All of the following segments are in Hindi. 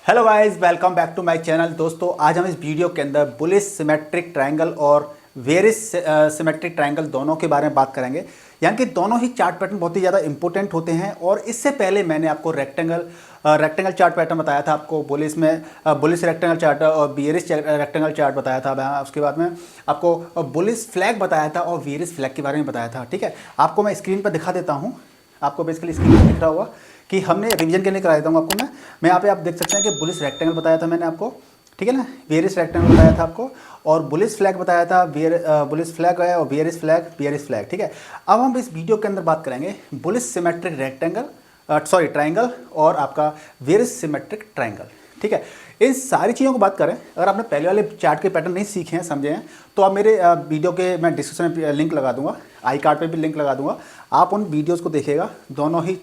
Hello guys, welcome back to my channel. दोस्तों, आज हम इस वीडियो के अंदर बुलिश सिमेट्रिक ट्रायंगल और वेरिश सिमेट्रिक ट्रायंगल दोनों के बारे में बात करेंगे। यानी कि दोनों ही चार्ट पैटर्न बहुत ही ज़्यादा इंपॉर्टेंट होते हैं। और इससे पहले मैंने आपको रेक्टेंगल चार्ट पैटर्न बताया था, आपको बुलिश में बुलिश रेक्टेंगल चार्ट और बेरिश रेक्टेंगल चार्ट बताया था। उसके बाद में आपको बुलिश फ्लैग बताया था और वेरिश फ्लैग के बारे में बताया था। ठीक है, आपको मैं स्क्रीन पर दिखा देता हूँ। आपको बेसिकली स्क्रीन पर दिख रहा होगा कि हमने रिवीजन के लिए करा देता हूँ आपको मैं यहाँ पे आप देख सकते हैं कि बुलिश रेक्टेंगल बताया था मैंने आपको, ठीक है ना। वेरिश रेक्टेंगल बताया था आपको और बुलिश फ्लैग बताया था। बुलिश फ्लैग है और वेरिश फ्लैग, ठीक है। अब हम इस वीडियो के अंदर बात करेंगे बुलिश सिमेट्रिक रेक्टेंगल ट्रायंगल और आपका वेरिश सिमेट्रिक ट्रायंगल, ठीक है। इन सारी चीज़ों को बात करें, अगर आपने पहले वाले चार्ट के पैटर्न नहीं सीखे हैं, समझे हैं, तो आप मेरे वीडियो के मैं डिस्क्रिप्शन में लिंक लगा दूंगा, आई कार्ड पे भी लिंक लगा दूंगा। आप उन वीडियोस को देखिएगा। दोनों ही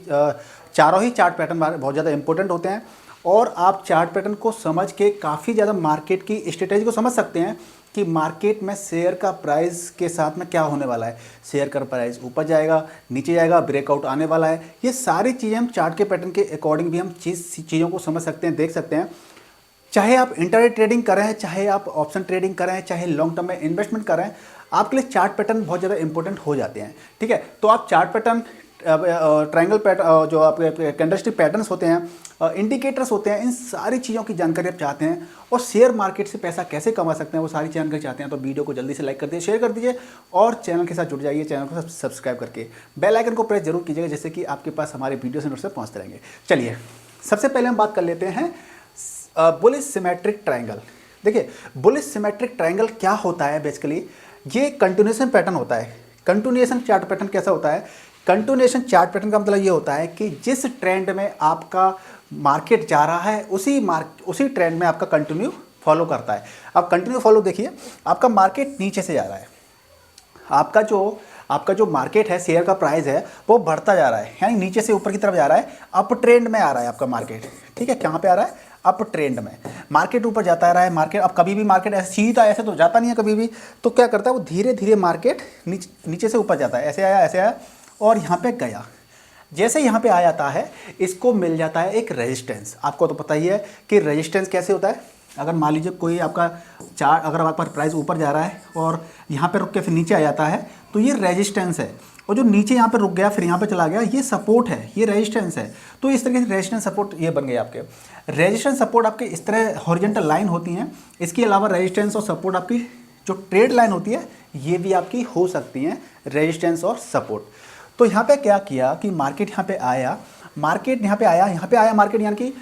चारों ही चार्ट पैटर्न बहुत ज़्यादा इंपॉर्टेंट होते हैं और आप चार्ट पैटर्न को समझ के काफ़ी ज़्यादा मार्केट की स्ट्रेटेजी को समझ सकते हैं कि मार्केट में शेयर का प्राइस के साथ में क्या होने वाला है। शेयर का प्राइस ऊपर जाएगा, नीचे जाएगा, ब्रेकआउट आने वाला है। ये सारी चीज़ें हम चार्ट के पैटर्न के अकॉर्डिंग भी हम चीज़ों को समझ सकते हैं, देख सकते हैं। चाहे आप इंटरडे ट्रेडिंग कर रहे हैं, चाहे आप ऑप्शन ट्रेडिंग कर रहे हैं, चाहे लॉन्ग टर्म में इन्वेस्टमेंट कर रहे हैं, आपके लिए चार्ट पैटर्न बहुत ज़्यादा इंपॉर्टेंट हो जाते हैं, ठीक है। तो आप चार्ट पैटर्न, ट्रायंगल पैटर्न, जो आपके कैंडलस्टिक पैटर्न्स होते हैं, इंडिकेटर्स होते हैं, इन सारी चीज़ों की जानकारी आप चाहते हैं और शेयर मार्केट से पैसा कैसे कमा सकते हैं वो सारी जानकारी चाहते हैं, तो वीडियो को जल्दी से लाइक कर दीजिए, शेयर कर दीजिए और चैनल के साथ जुड़ जाइए। चैनल को सब्सक्राइब करके बेल आइकन को प्रेस जरूर कीजिएगा, जिससे कि आपके पास हमारे वीडियो से नोटिफिकेशन पहुँचते रहेंगे। चलिए, सबसे पहले हम बात कर लेते हैं बुलिश सिमेट्रिक ट्रायंगल। देखिए, बुलिश सिमेट्रिक ट्रायंगल क्या होता है। बेसिकली ये कंटिन्यूएशन पैटर्न होता है। कंटिन्यूएशन चार्ट पैटर्न कैसा होता है? कंटिन्यूएशन चार्ट पैटर्न का मतलब ये होता है कि जिस ट्रेंड में आपका मार्केट जा रहा है उसी ट्रेंड में आपका कंटिन्यू फॉलो करता है। अब कंटिन्यू फॉलो देखिए, आपका मार्केट नीचे से जा रहा है, आपका जो मार्केट है, शेयर का प्राइस है वो बढ़ता जा रहा है, यानी नीचे से ऊपर की तरफ जा रहा है, अप ट्रेंड में आ रहा है आपका मार्केट, ठीक है। कहाँ पे आ रहा है? अप ट्रेंड में। मार्केट ऊपर जाता आ रहा है। मार्केट अब कभी भी मार्केट ऐसे सीधा ऐसे तो जाता नहीं है कभी भी, तो क्या करता है वो धीरे धीरे मार्केट नीचे से ऊपर जाता है, ऐसे आया और यहाँ पे गया। जैसे यहाँ पे आ जाता है, इसको मिल जाता है एक रेजिस्टेंस। आपको तो पता ही है कि रेजिस्टेंस कैसे होता है। अगर मान लीजिए कोई आपका चार्ट, अगर आपका प्राइस ऊपर जा रहा है और यहाँ पे रुक के फिर नीचे आ जाता है, तो ये रेजिस्टेंस है। और जो नीचे यहाँ पे रुक गया फिर यहाँ पे चला गया, ये सपोर्ट है, ये रेजिस्टेंस है। तो इस तरीके से रेजिस्टेंस सपोर्ट ये बन गए आपके। रेजिस्टेंस सपोर्ट आपके इस तरह हॉरिजॉन्टल लाइन होती हैं। इसके अलावा रेजिस्टेंस और सपोर्ट आपकी जो ट्रेड लाइन होती है, ये भी आपकी हो सकती हैं, रेजिस्टेंस और सपोर्ट। तो यहाँ पे क्या किया कि मार्केट यहाँ पे आया, मार्केट यानी कि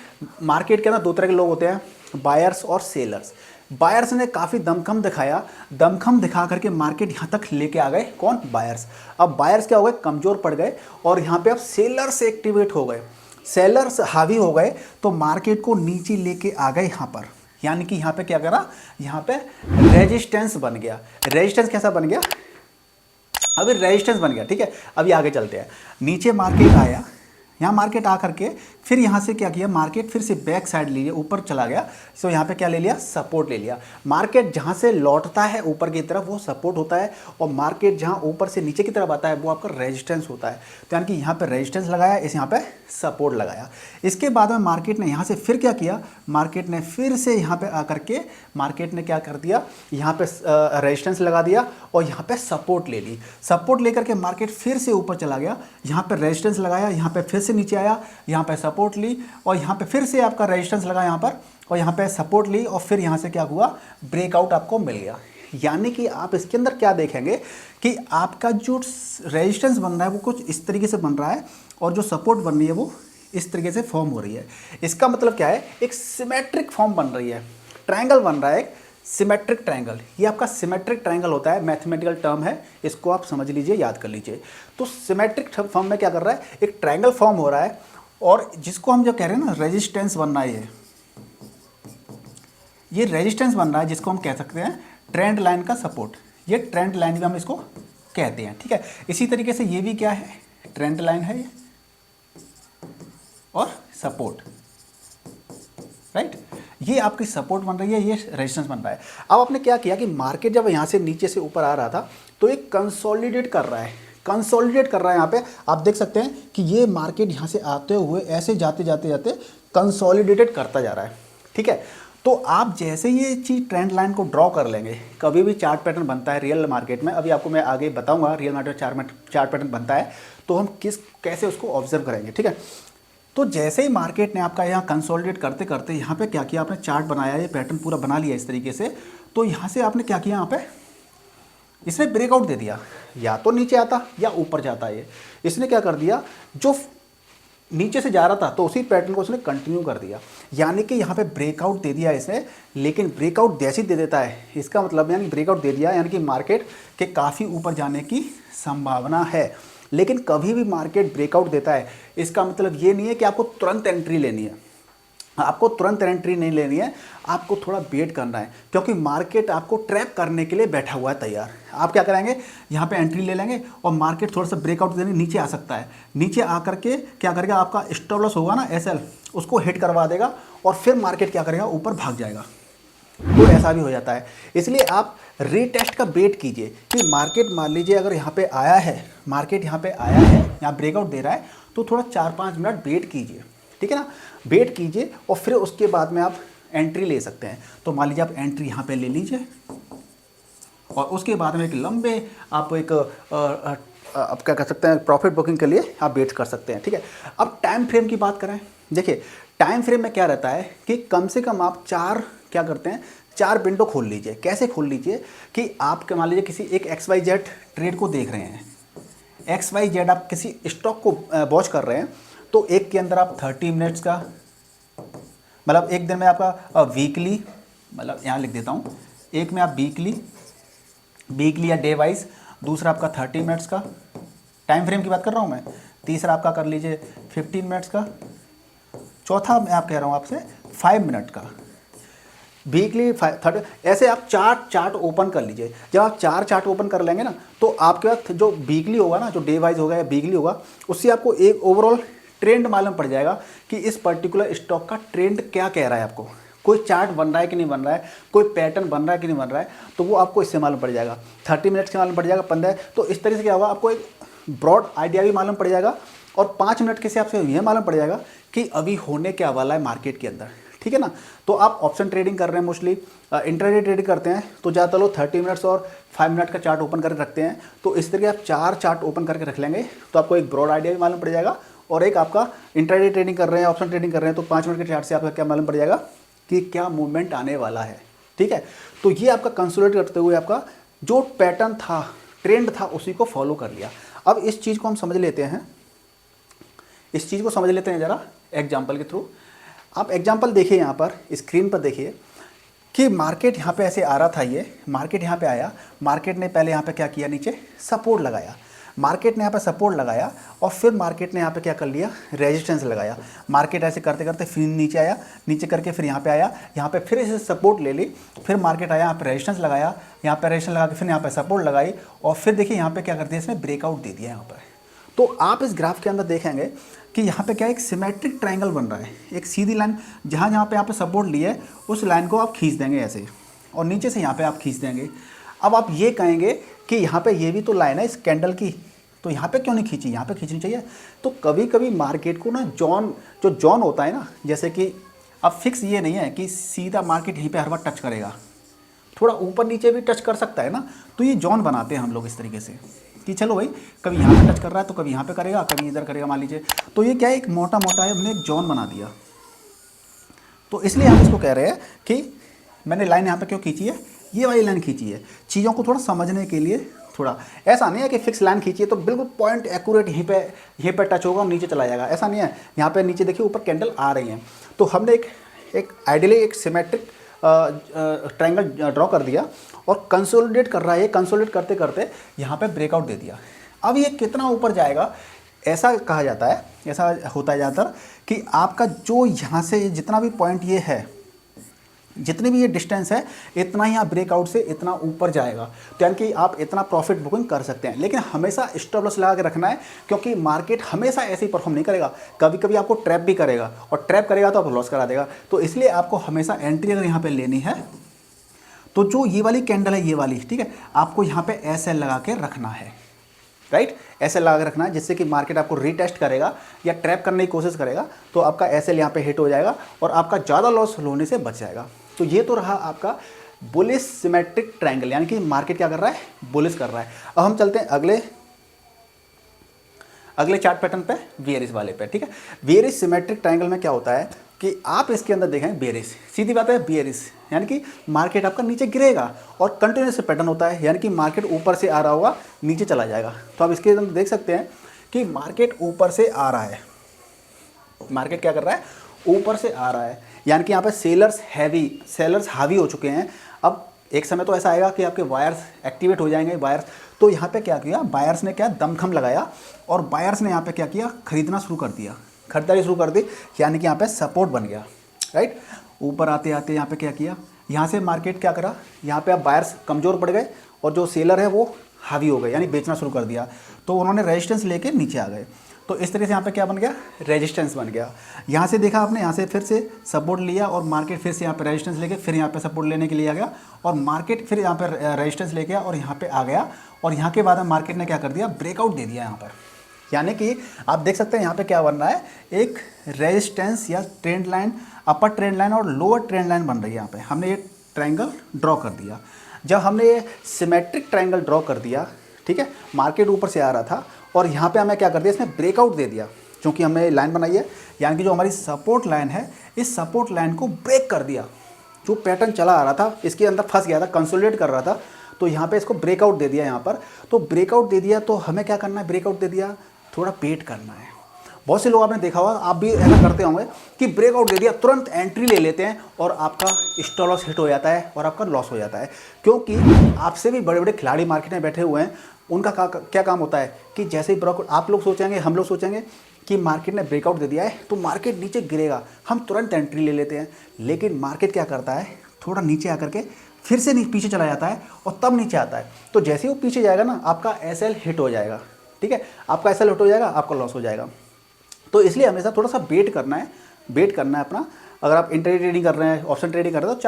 मार्केट के अंदर दो तरह के लोग होते हैं, बायर्स और सेलर्स। बायर्स ने काफ़ी दमखम दिखा करके मार्केट यहाँ तक लेके आ गए। कौन? बायर्स। अब बायर्स क्या हो गए? कमज़ोर पड़ गए और यहाँ पे अब सेलर्स एक्टिवेट हो गए, सेलर्स हावी हो गए, तो मार्केट को नीचे लेके आ गए यहाँ पर। यानी कि यहाँ पे क्या करा? यहाँ पे रेजिस्टेंस बन गया। रेजिस्टेंस कैसा बन गया? अभी रेजिस्टेंस बन गया, ठीक है। अभी आगे चलते हैं। नीचे मार्केट आया, यहाँ मार्केट आ करके फिर यहाँ से क्या किया? मार्केट फिर से बैक साइड ले लिया, ऊपर चला गया। तो यहाँ पे क्या ले लिया? सपोर्ट ले लिया। मार्केट जहाँ से लौटता है ऊपर की तरफ वो सपोर्ट होता है और मार्केट जहाँ ऊपर से नीचे की तरफ आता है वो आपका रेजिस्टेंस होता है। तो यानी कि यहाँ पे रेजिस्टेंस लगाया, इस यहाँ पे सपोर्ट लगाया। इसके बाद में मार्केट ने यहाँ से फिर क्या किया? मार्केट ने फिर से यहाँ पे आकर के मार्केट ने क्या कर दिया? यहाँ पे रेजिस्टेंस लगा दिया और यहाँ पे सपोर्ट ले ली। सपोर्ट लेकर के मार्केट फिर से ऊपर चला गया, यहाँ पे रेजिस्टेंस लगाया, यहाँ पे फिर से नीचे आया, यहाँ पे सपोर्ट ली और यहाँ पे फिर से आपका रेजिस्टेंस लगा यहाँ पर और यहाँ पे सपोर्ट ली और फिर यहाँ से क्या हुआ? ब्रेकआउट आपको मिल गया। यानी कि आप इसके अंदर क्या देखेंगे कि आपका जो रेजिस्टेंस बन रहा है वो कुछ इस तरीके से बन रहा है और जो सपोर्ट बन रही है वो इस तरीके से फॉर्म हो रही है। इसका मतलब क्या है? एक सिमेट्रिक फॉर्म बन रही है, ट्रायंगल बन रहा है, सिमेट्रिक ट्रायंगल। ये आपका सिमेट्रिक ट्रायंगल होता है, मैथमेटिकल टर्म है, इसको आप समझ लीजिए, याद कर लीजिए। तो सिमेट्रिक फॉर्म में क्या कर रहा है? एक ट्रायंगल फॉर्म हो रहा है और जिसको हम जो कह रहे हैं ना, रेजिस्टेंस बन रहा है, ये रेजिस्टेंस बन रहा है, जिसको हम कह सकते हैं ट्रेंड लाइन का सपोर्ट। ये ट्रेंड लाइन भी हम इसको कहते हैं, ठीक है। इसी तरीके से ये भी क्या है? ट्रेंड लाइन है ये और सपोर्ट, राइट। ये आपकी सपोर्ट बन रही है, ये रेजिस्टेंस बन रहा है। अब आपने क्या किया कि मार्केट जब यहाँ से नीचे से ऊपर आ रहा था तो एक कंसोलिडेट कर रहा है, यहाँ पे आप देख सकते हैं कि ये मार्केट यहाँ से आते हुए ऐसे जाते कंसोलिडेटेड करता जा रहा है। ठीक है। तो आप जैसे ये चीज़ ट्रेंड लाइन को ड्रॉ कर लेंगे, कभी भी चार्ट पैटर्न बनता है रियल मार्केट में, अभी आपको मैं आगे बताऊंगा रियल मार्केट में चार्ट पैटर्न बनता है, तो हम कैसे उसको ऑब्जर्व करेंगे, ठीक है। तो जैसे ही मार्केट ने आपका यहाँ कंसोलिडेट करते करते यहाँ पे क्या किया, आपने चार्ट बनाया, ये पैटर्न पूरा बना लिया इस तरीके से, तो यहाँ से आपने क्या किया, यहाँ पे इसने ब्रेकआउट दे दिया, या तो नीचे आता या ऊपर जाता। ये इसने क्या कर दिया, जो नीचे से जा रहा था तो उसी पैटर्न को उसने कंटिन्यू कर दिया, यानी कि यहाँ पे ब्रेकआउट दे दिया इसने। लेकिन ब्रेकआउट जैसे ही दे देता है, इसका मतलब यानी ब्रेकआउट दे दिया यानी कि मार्केट के काफ़ी ऊपर जाने की संभावना है। लेकिन कभी भी मार्केट ब्रेकआउट देता है, इसका मतलब ये नहीं है कि आपको तुरंत एंट्री लेनी है, आपको तुरंत एंट्री नहीं लेनी है, आपको थोड़ा वेट करना है, क्योंकि मार्केट आपको ट्रैप करने के लिए बैठा हुआ है तैयार। आप क्या करेंगे, यहाँ पे एंट्री ले लेंगे और मार्केट थोड़ा सा ब्रेकआउट देने नीचे आ सकता है, नीचे आकर के क्या करेगा, आपका स्टॉप लॉस होगा ना एसएल, उसको हिट करवा देगा और फिर मार्केट क्या करेगा, ऊपर भाग जाएगा। तो ऐसा भी हो जाता है। इसलिए आप रीटेस्ट का वेट कीजिए कि मार्केट मान लीजिए अगर यहाँ पे आया है, मार्केट यहाँ पे आया है, यहाँ ब्रेकआउट दे रहा है, तो थोड़ा 4-5 मिनट वेट कीजिए, ठीक है ना, वेट कीजिए और फिर उसके बाद में आप एंट्री ले सकते हैं। तो मान लीजिए आप एंट्री यहाँ पे ले लीजिए और उसके बाद में एक लंबे आप एक आप क्या कर सकते हैं, प्रॉफिट बुकिंग के लिए आप वेट कर सकते हैं, ठीक है। अब टाइम फ्रेम की बात करें, देखिए टाइम फ्रेम में क्या रहता है कि कम से कम आप 4 क्या करते हैं, 4 विंडो खोल लीजिए। कैसे खोल लीजिए कि आप मान लीजिए किसी एक XYZ ट्रेड को देख रहे हैं, XYZ आप किसी स्टॉक को वॉच कर रहे हैं, तो एक के अंदर आप 30 मिनट्स का, मतलब एक दिन में आपका वीकली, मतलब यहाँ लिख देता हूँ, एक में आप वीकली या डे वाइज, दूसरा आपका 30 मिनट्स का टाइम फ्रेम की बात कर रहा हूँ मैं, तीसरा आपका कर लीजिए 15 मिनट्स का, चौथा मैं आप कह रहा हूँ आपसे 5 मिनट का, वीकली 30। ऐसे आप चार्ट ओपन कर लीजिए। जब आप 4 चार्ट ओपन कर लेंगे ना, तो आपके पास जो वीकली होगा ना, जो डे वाइज होगा या वीकली होगा, उससे आपको एक ओवरऑल ट्रेंड मालूम पड़ जाएगा कि इस पर्टिकुलर स्टॉक का ट्रेंड क्या कह रहा है। आपको कोई चार्ट बन रहा है कि नहीं बन रहा है, कोई पैटर्न बन रहा है कि नहीं बन रहा है, तो वो आपको इससे मालूम पड़ जाएगा। 30 मिनट से मालूम पड़ जाएगा, 15। तो इस तरीके से क्या होगा, आपको एक ब्रॉड आइडिया भी मालूम पड़ जाएगा और 5 मिनट के हिसाब से यह मालूम पड़ जाएगा कि अभी होने क्या वाला है मार्केट के अंदर, ठीक है ना। तो आप ऑप्शन ट्रेडिंग कर रहे हैं, मोस्टली इंट्राडे ट्रेडिंग करते हैं, तो ज़्यादा लोग 30 मिनट्स और 5 मिनट का चार्ट ओपन करके रखते हैं। तो इस तरीके आप 4 चार्ट ओपन करके रख लेंगे तो आपको एक ब्रॉड आइडिया भी मालूम पड़ जाएगा, और एक आपका इंट्राडे ट्रेडिंग कर रहे हैं, ऑप्शन ट्रेडिंग कर रहे हैं, तो 5 मिनट के चार्ट से आपका क्या मालूम पड़ जाएगा कि क्या मूवमेंट आने वाला है, ठीक है। तो ये आपका कंसोलिडेट करते हुए आपका जो पैटर्न था, ट्रेंड था, उसी को फॉलो कर लिया। अब इस चीज़ को हम समझ लेते हैं, इस चीज़ को समझ लेते हैं ज़रा एग्जाम्पल के थ्रू। आप एग्जाम्पल देखिए, यहाँ पर स्क्रीन पर देखिए कि मार्केट यहाँ पे ऐसे आ रहा था, ये मार्केट यहाँ पे आया, मार्केट ने पहले यहाँ पे क्या किया, नीचे सपोर्ट लगाया, मार्केट ने यहाँ पे सपोर्ट लगाया और फिर मार्केट ने यहाँ पे क्या कर लिया, रेजिस्टेंस लगाया। मार्केट ऐसे करते करते फिर नीचे आया, नीचे करके फिर यहाँ पे आया, यहाँ पे फिर इसे सपोर्ट ले ली, फिर मार्केट आया, यहाँ पे रेजिस्टेंस लगाया, यहाँ पे रेजिस्टेंस लगा के फिर यहाँ पे सपोर्ट लगाई और फिर देखिए यहाँ पे क्या कर दिया, इसने ब्रेकआउट दे दिया यहाँ पर। तो आप इस ग्राफ के अंदर देखेंगे कि यहाँ पे क्या एक सिमेट्रिक ट्रायंगल बन रहा है, एक सीधी लाइन, जहाँ जहाँ पे यहाँ पे सपोर्ट ली है उस लाइन को आप खींच देंगे ऐसे, और नीचे से यहाँ पे आप खींच देंगे। अब आप ये कहेंगे कि यहाँ पे ये भी तो लाइन है इस कैंडल की, तो यहाँ पे क्यों नहीं खींची, यहाँ पे खींचनी चाहिए। तो कभी कभी मार्केट को ना जो जॉन होता है ना, जैसे कि अब फिक्स ये नहीं है कि सीधा मार्केट यहीं पे हर बार टच करेगा, थोड़ा ऊपर नीचे भी टच कर सकता है ना। तो ये जॉन बनाते हैं हम लोग इस तरीके से कि चलो भाई कभी यहाँ पे टच कर रहा है तो कभी यहाँ पे करेगा, कभी इधर करेगा, मान लीजिए। तो ये क्या है, एक मोटा मोटा है, हमने एक जॉन बना दिया। तो इसलिए हम इसको कह रहे हैं कि मैंने लाइन यहाँ पे क्यों खींची है, ये वाली लाइन खींची है चीज़ों को थोड़ा समझने के लिए। थोड़ा ऐसा नहीं है कि फिक्स लाइन खींची है तो बिल्कुल पॉइंट एक्यूरेट यहीं पे टच होगा और नीचे चला जाएगा, ऐसा नहीं है। यहाँ पे नीचे देखिए ऊपर कैंडल आ रही हैं, तो हमने एक आइडियली एक सिमेट्रिक ट्रायंगल ड्रॉ कर दिया और कंसोलिडेट कर रहा है। ये कंसोलिडेट करते करते यहाँ पे ब्रेकआउट दे दिया। अब ये कितना ऊपर जाएगा, ऐसा कहा जाता है, ऐसा होता है ज़्यादातर कि आपका जो यहाँ से जितना भी पॉइंट ये है, जितनी भी ये डिस्टेंस है, इतना ही आप ब्रेकआउट से इतना ऊपर जाएगा, तो यानी कि आप इतना प्रॉफिट बुकिंग कर सकते हैं। लेकिन हमेशा स्टॉप लॉस लगा के रखना है, क्योंकि मार्केट हमेशा ऐसे ही परफॉर्म नहीं करेगा, कभी कभी आपको ट्रैप भी करेगा, और ट्रैप करेगा तो आपको लॉस करा देगा। तो इसलिए आपको हमेशा एंट्री अगर यहाँ पे लेनी है तो जो ये वाली कैंडल है, ये वाली, ठीक है, आपको यहाँ पे SL लगा के रखना है। राइट। ऐसे लगा के रखना है जिससे कि मार्केट आपको रीटेस्ट करेगा या ट्रैप करने की कोशिश करेगा तो आपका एसएल यहाँ पे हिट हो जाएगा और आपका ज़्यादा लॉस होने से बच जाएगा। तो ये तो रहा आपका बुलिश सिमेट्रिक ट्रायंगल, यानी कि मार्केट क्या कर रहा है, बुलिश कर रहा है। अब हम चलते हैं अगले चार्ट पैटर्न पे, बेयरिश वाले पे, ठीक है। बेयरिश सिमेट्रिक ट्रायंगल में क्या होता है कि आप इसके अंदर देखें बेयरिश, सीधी बात है बेयरिश, यानी कि मार्केट आपका नीचे गिरेगा और कंटिन्यूस पैटर्न होता है, यानी कि मार्केट ऊपर से आ रहा होगा नीचे चला जाएगा। तो आप इसके अंदर देख सकते हैं कि मार्केट ऊपर से आ रहा है, मार्केट क्या कर रहा है, ऊपर से आ रहा है, यानी कि यहाँ पे सेलर्स हावी हो चुके हैं। अब एक समय तो ऐसा आएगा कि आपके वायर्स एक्टिवेट हो जाएंगे, वायर्स। तो यहाँ पे क्या किया, बायर्स ने क्या दमखम लगाया और बायर्स ने यहाँ पे क्या किया, खरीदना शुरू कर दिया, खरीदारी शुरू कर दी, यानी कि यहाँ पे सपोर्ट बन गया, राइट। ऊपर आते आते यहाँ पे क्या किया, यहाँ से मार्केट क्या करा, यहाँ पे अब बायर्स कमज़ोर पड़ गए और जो सेलर है वो हावी हो गए, यानी बेचना शुरू कर दिया। तो उन्होंने रेजिस्टेंस लेके नीचे आ गए। तो इस तरह से यहाँ पे क्या बन गया, रेजिस्टेंस बन गया। यहाँ से देखा आपने, यहाँ से फिर से सपोर्ट लिया और मार्केट फिर से यहाँ पे रेजिस्टेंस लेके फिर यहाँ पे सपोर्ट लेने के लिए आ गया और मार्केट फिर यहाँ पे रेजिस्टेंस लेके और यहाँ पे आ गया और यहाँ के बाद मार्केट ने क्या कर दिया, ब्रेकआउट दे दिया यहाँ पर। यानी कि आप देख सकते हैं यहाँ पे क्या बन रहा है, एक रेजिस्टेंस या ट्रेंड लाइन, अपर ट्रेंड लाइन और लोअर ट्रेंड लाइन बन रही है। यहाँ पे हमने ये ट्रायंगल ड्रॉ कर दिया। जब हमने ये सिमेट्रिक ट्रायंगल ड्रॉ कर दिया, ठीक है, मार्केट ऊपर से आ रहा था और यहाँ पे हमें क्या कर दिया, इसने ब्रेकआउट दे दिया, क्योंकि हमने लाइन बनाई है, यानी कि जो हमारी सपोर्ट लाइन है, इस सपोर्ट लाइन को ब्रेक कर दिया। जो पैटर्न चला आ रहा था इसके अंदर फंस गया था, कंसोलिडेट कर रहा था, तो यहाँ पे इसको ब्रेकआउट दे दिया यहाँ पर। तो ब्रेकआउट दे दिया तो हमें क्या करना है, ब्रेकआउट दे दिया, थोड़ा वेट करना है। बहुत से लोग आपने देखा होगा, आप भी ऐसा करते होंगे कि ब्रेकआउट दे दिया, तुरंत एंट्री ले लेते हैं और आपका स्टॉप लॉस हिट हो जाता है और आपका लॉस हो जाता है। क्योंकि आपसे भी बड़े बड़े खिलाड़ी मार्केट में बैठे हुए हैं, उनका क्या काम होता है कि जैसे ही ब्रेकआउट, आप लोग सोचेंगे, हम लोग सोचेंगे कि मार्केट ने ब्रेकआउट दे दिया है तो मार्केट नीचे गिरेगा, हम तुरंत एंट्री ले लेते हैं। लेकिन मार्केट क्या करता है, थोड़ा नीचे आकर के फिर से पीछे चला जाता है और तब नीचे आता है। तो जैसे ही वो पीछे जाएगा ना, आपका एसएल हिट हो जाएगा, ठीक है, आपका एसएल हिट हो जाएगा, आपका लॉस हो जाएगा। तो इसलिए हमेशा थोड़ा सा वेट करना है अपना। अगर आप इंट्राडे ट्रेडिंग कर रहे हैं, ऑप्शन ट्रेडिंग कर रहे हैं, तो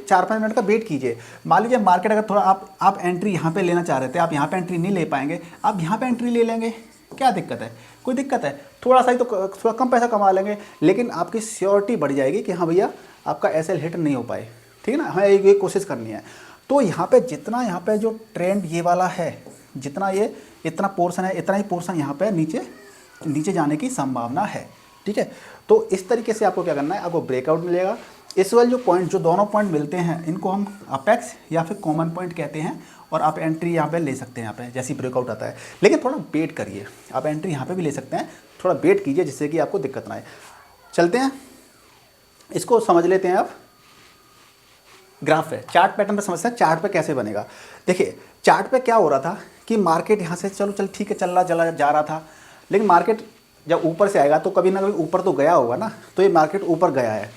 4-5 मिनट का वेट कीजिए। मान लीजिए मार्केट अगर थोड़ा आप एंट्री यहाँ पे लेना चाह रहे थे, आप यहाँ पे एंट्री नहीं ले पाएंगे, आप यहाँ पे एंट्री ले लेंगे, क्या दिक्कत है, कोई दिक्कत है, थोड़ा सा ही तो थोड़ा कम पैसा कमा लेंगे, लेकिन आपकी श्योरिटी बढ़ जाएगी कि हाँ भैया आपका एसएल हिट नहीं हो पाए, ठीक है ना। हमें ये कोशिश करनी है। तो यहाँ पे जितना यहाँ पे जो ट्रेंड ये वाला है, जितना ये इतना पोर्शन है, इतना ही पोर्शन यहाँ पे नीचे जाने की संभावना है, ठीक है। तो इस तरीके से आपको क्या करना है, आपको ब्रेकआउट मिलेगा। इस वाले जो पॉइंट, जो दोनों पॉइंट मिलते हैं, इनको हम अपेक्स या फिर कॉमन पॉइंट कहते हैं और आप एंट्री यहाँ पे ले सकते हैं, यहाँ पे जैसे ब्रेकआउट आता है। लेकिन थोड़ा वेट करिए, आप एंट्री यहाँ पे भी ले सकते हैं, थोड़ा वेट कीजिए जिससे कि आपको दिक्कत ना आए। चलते हैं, इसको समझ लेते हैं। अब ग्राफ है, चार्ट पैटर्न पे समझते हैं, चार्ट पे कैसे बनेगा। देखिए चार्ट पे क्या हो रहा था कि मार्केट यहाँ से चल ठीक है, चला जा रहा था, लेकिन मार्केट जब ऊपर से आएगा तो कभी ना कभी ऊपर तो गया होगा ना। तो ये मार्केट ऊपर गया है,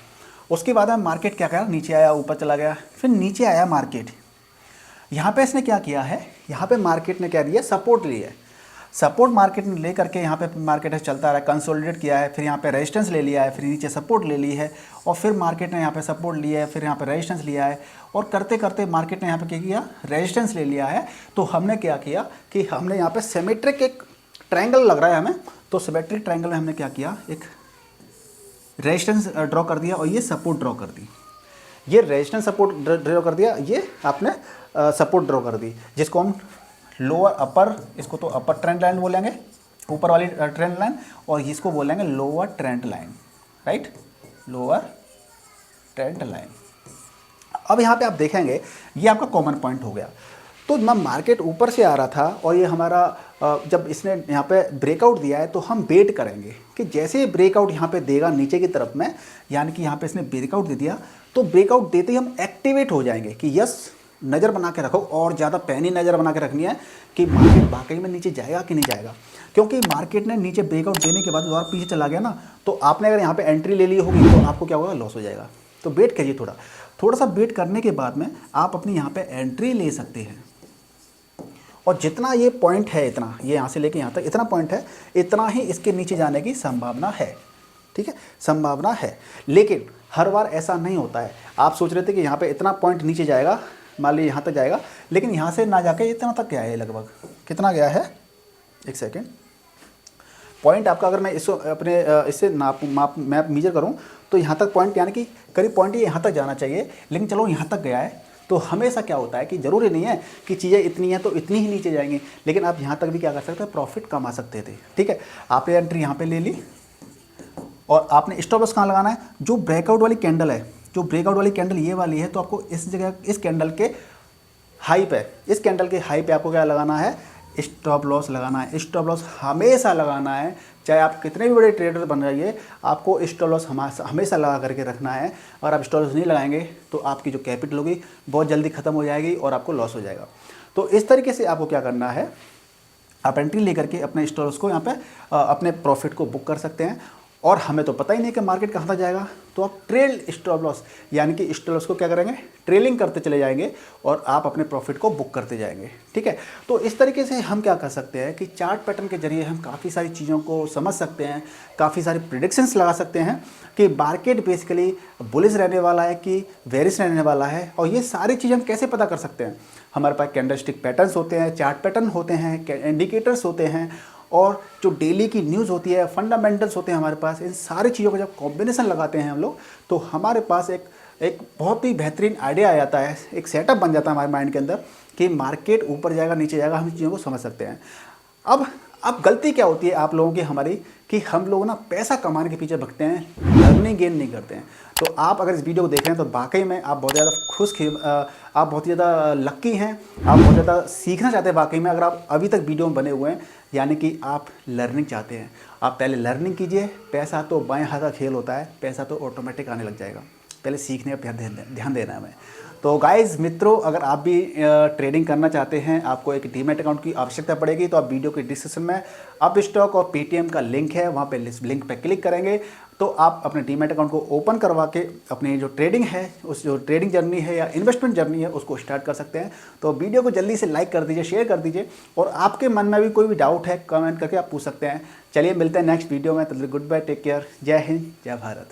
उसके बाद मार्केट क्या करा, नीचे आया, ऊपर चला गया, फिर नीचे आया मार्केट। यहाँ पे इसने क्या किया है, यहाँ पे मार्केट ने क्या दिया, सपोर्ट लिया है। सपोर्ट मार्केट ने ले करके यहाँ पे मार्केट चलता रहा, कंसोलिडेट किया है, फिर यहाँ पे रेजिस्टेंस ले लिया है, फिर नीचे सपोर्ट ले ली है और फिर मार्केट ने यहाँ पे सपोर्ट लिया है, फिर यहाँ पे रेजिस्टेंस लिया है और करते करते मार्केट ने यहाँ पे क्या किया, रेजिस्टेंस ले लिया है। तो हमने क्या किया कि हमने यहाँ पे सिमेट्रिक एक ट्रायंगल लग रहा है हमें, तो सिमेट्रिक ट्रायंगल में हमने क्या किया, एक रेजिस्टेंस ड्रॉ कर दिया और ये सपोर्ट ड्रॉ कर दी। ये रेजिस्टेंस सपोर्ट ड्रॉ कर दिया, ये आपने सपोर्ट ड्रॉ कर दी, जिसको हम लोअर अपर, इसको तो अपर ट्रेंड लाइन बोलेंगे, ऊपर वाली ट्रेंड लाइन, और इसको बोलेंगे lower trend line, right, lower trend line. अब यहाँ पे आप देखेंगे ये आपका कॉमन पॉइंट हो गया। तो जब मार्केट ऊपर से आ रहा था और ये हमारा जब इसने यहाँ पे ब्रेकआउट दिया है, तो हम वेट करेंगे कि जैसे ही ब्रेकआउट यहाँ पे देगा नीचे की तरफ में, यानी कि यहाँ पे इसने ब्रेकआउट दे दिया, तो ब्रेकआउट देते ही हम एक्टिवेट हो जाएंगे कि यस, नज़र बना के रखो, और ज़्यादा पैनी नज़र बना के रखनी है कि मार्केट वाकई में नीचे जाएगा कि नहीं जाएगा। क्योंकि मार्केट ने नीचे ब्रेकआउट देने के बाद दोबारा पीछे चला गया ना, तो आपने अगर यहाँ पे एंट्री ले ली होगी तो आपको क्या होगा, लॉस हो जाएगा। तो वेट करिए, थोड़ा सा वेट करने के बाद में आप अपनी यहाँ पे एंट्री ले सकते हैं। और जितना ये पॉइंट है, इतना ये यहाँ से लेके यहाँ तक इतना पॉइंट है, इतना ही इसके नीचे जाने की संभावना है, ठीक है, संभावना है। लेकिन हर बार ऐसा नहीं होता है। आप सोच रहे थे कि यहाँ पे इतना पॉइंट नीचे जाएगा, मान लीजिए यहाँ तक जाएगा, लेकिन यहाँ से ना जाके इतना तक गया है, लगभग कितना गया है, एक सेकेंड, पॉइंट आपका अगर मैं इसको अपने इससे मैप मेजर करूँ तो यहाँ तक पॉइंट, यानी कि करीब पॉइंट ये यहाँ तक जाना चाहिए, लेकिन चलो यहाँ तक गया है। तो हमेशा क्या होता है कि ज़रूरी नहीं है कि चीज़ें इतनी हैं तो इतनी ही नीचे जाएंगी, लेकिन आप यहाँ तक भी क्या कर सकते हैं, प्रॉफिट कमा सकते थे। ठीक है, आपने एंट्री यहाँ पे ले ली और आपने स्टॉप लॉस कहाँ लगाना है, जो ब्रेकआउट वाली कैंडल है, जो ब्रेकआउट वाली कैंडल ये वाली है, तो आपको इस जगह इस कैंडल के हाई पे, इस कैंडल के हाई पे आपको क्या लगाना है, स्टॉप लॉस लगाना है। स्टॉप लॉस हमेशा लगाना है, चाहे आप कितने भी बड़े ट्रेडर बन जाइए, आपको स्टॉप लॉस हमेशा लगा करके रखना है। और आप स्टॉप लॉस नहीं लगाएंगे तो आपकी जो कैपिटल होगी बहुत जल्दी ख़त्म हो जाएगी और आपको लॉस हो जाएगा। तो इस तरीके से आपको क्या करना है, आप एंट्री लेकर के अपने स्टॉप लॉस को यहाँ पे अपने प्रॉफिट को बुक कर सकते हैं। और हमें तो पता ही नहीं कि मार्केट कहाँ तक जाएगा, तो आप ट्रेल स्टॉप लॉस, यानी कि स्टॉप लॉस को क्या करेंगे, ट्रेलिंग करते चले जाएंगे और आप अपने प्रॉफिट को बुक करते जाएंगे। ठीक है, तो इस तरीके से हम क्या कर सकते हैं कि चार्ट पैटर्न के जरिए हम काफ़ी सारी चीज़ों को समझ सकते हैं, काफ़ी सारी प्रेडिक्शंस लगा सकते हैं कि मार्केट बेसिकली बुलिश रहने वाला है कि बेरिश रहने वाला है। और ये सारी चीज़ हम कैसे पता कर सकते हैं, हमारे पास कैंडलस्टिक पैटर्न्स होते हैं, चार्ट पैटर्न होते हैं, इंडिकेटर्स होते हैं, और जो डेली की न्यूज़ होती है, फंडामेंटल्स होते हैं हमारे पास। इन सारी चीज़ों का जब कॉम्बिनेशन लगाते हैं हम लोग, तो हमारे पास एक बहुत ही बेहतरीन आइडिया आ जाता है, एक सेटअप बन जाता है हमारे माइंड के अंदर कि मार्केट ऊपर जाएगा नीचे जाएगा, हम चीज़ों को समझ सकते हैं। अब गलती क्या होती है आप लोगों की, हमारी, कि हम लोग ना पैसा कमाने के पीछे भगते हैं, लर्निंग गेन नहीं करते हैं। तो आप अगर इस वीडियो को देख रहे हैं तो वाकई में आप बहुत ज़्यादा आप बहुत ज़्यादा लक्की हैं, आप बहुत ज़्यादा सीखना चाहते हैं वाकई में। अगर आप अभी तक वीडियो में बने हुए हैं, यानी कि आप लर्निंग चाहते हैं, आप पहले लर्निंग कीजिए। पैसा तो बाएं हाथ का खेल होता है, पैसा तो ऑटोमेटिक आने लग जाएगा, पहले सीखने पर ध्यान देना है हमें। तो गाइज़ मित्रों, अगर आप भी ट्रेडिंग करना चाहते हैं, आपको एक डीमैट अकाउंट की आवश्यकता पड़ेगी, तो आप वीडियो के डिस्क्रिप्शन में अपस्टॉक और पेटीएम का लिंक है, वहाँ पे लिंक पे क्लिक करेंगे तो आप अपने डीमैट अकाउंट को ओपन करवा के अपनी जो ट्रेडिंग है, उस जो ट्रेडिंग जर्नी है या इन्वेस्टमेंट जर्नी है, उसको स्टार्ट कर सकते हैं। तो वीडियो को जल्दी से लाइक कर दीजिए, शेयर कर दीजिए, और आपके मन में भी कोई भी डाउट है कमेंट करके आप पूछ सकते हैं। चलिए मिलते हैं नेक्स्ट वीडियो में, तब तक गुड बाय, टेक केयर, जय हिंद, जय भारत।